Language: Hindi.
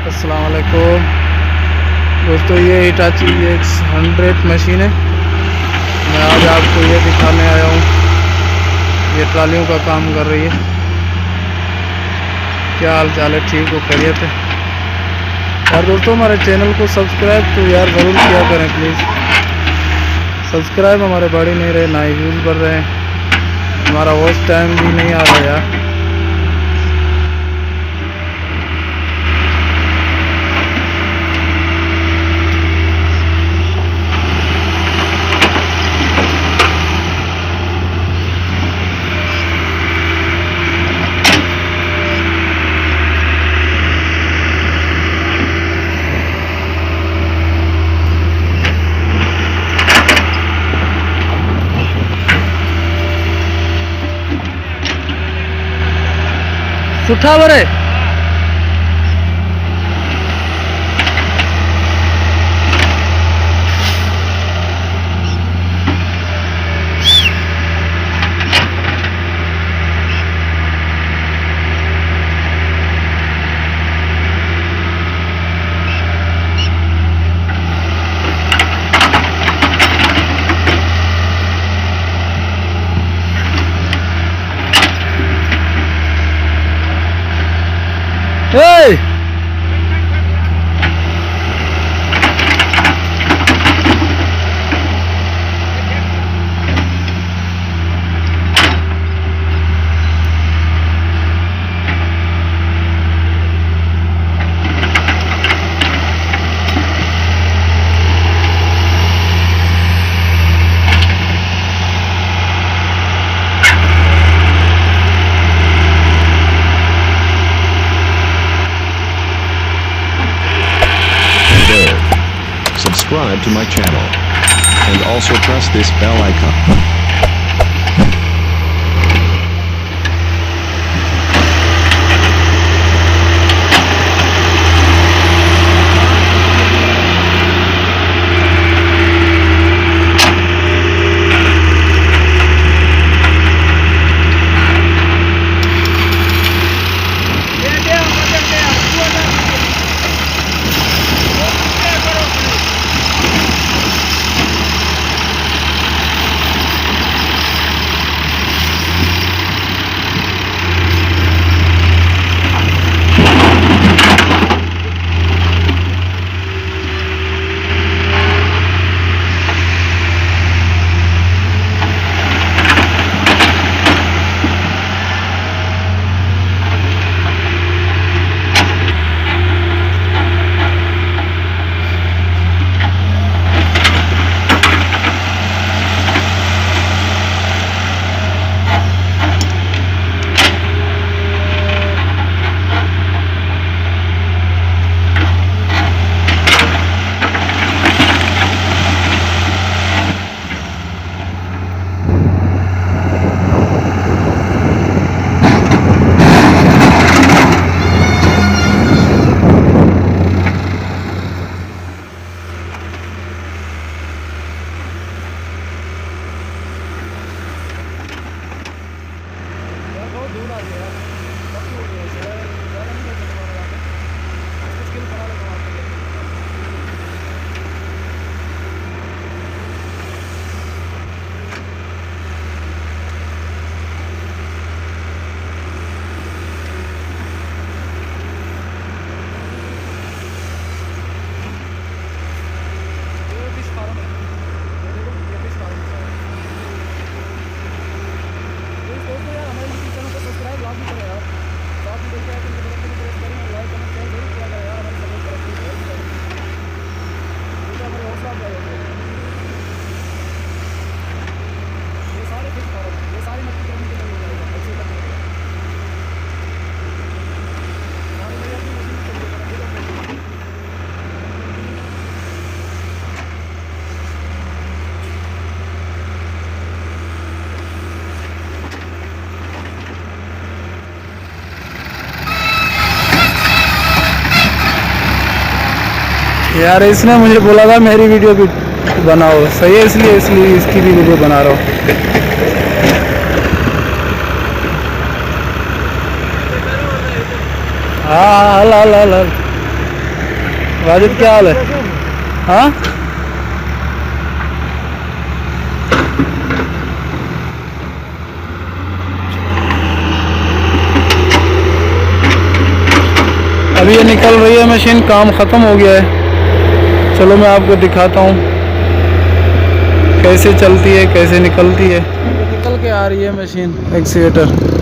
अस्सलाम वालेकुम दोस्तों, ये हिटाची X100 मशीन है। मैं आज आपको ये दिखाने आया हूँ। ये ट्रालियों का काम कर रही है। क्या हाल चाल है? ठीक हो? खैरियत है यार? दोस्तों, हमारे चैनल को सब्सक्राइब तो यार ज़रूर किया करें प्लीज़। सब्सक्राइब हमारे बढ़ ही नहीं रहे, ना ही व्यूज़ बढ़ रहे हैं, हमारा वॉच टाइम भी नहीं आ रहा यार। सुठा बरे Hey! Subscribe to my channel and also press this bell icon. यार इसने मुझे बोला था मेरी वीडियो भी बनाओ, सही है, इसलिए इसकी भी वीडियो बना रहा हूँ। हाँ, हल हल हल हल वाजिद क्या हाल है? हाँ अभी ये निकल रही है मशीन, काम ख़त्म हो गया है। चलो मैं आपको दिखाता हूँ कैसे चलती है, कैसे निकलती है। निकल के आ रही है मशीन एक्सीवेटर।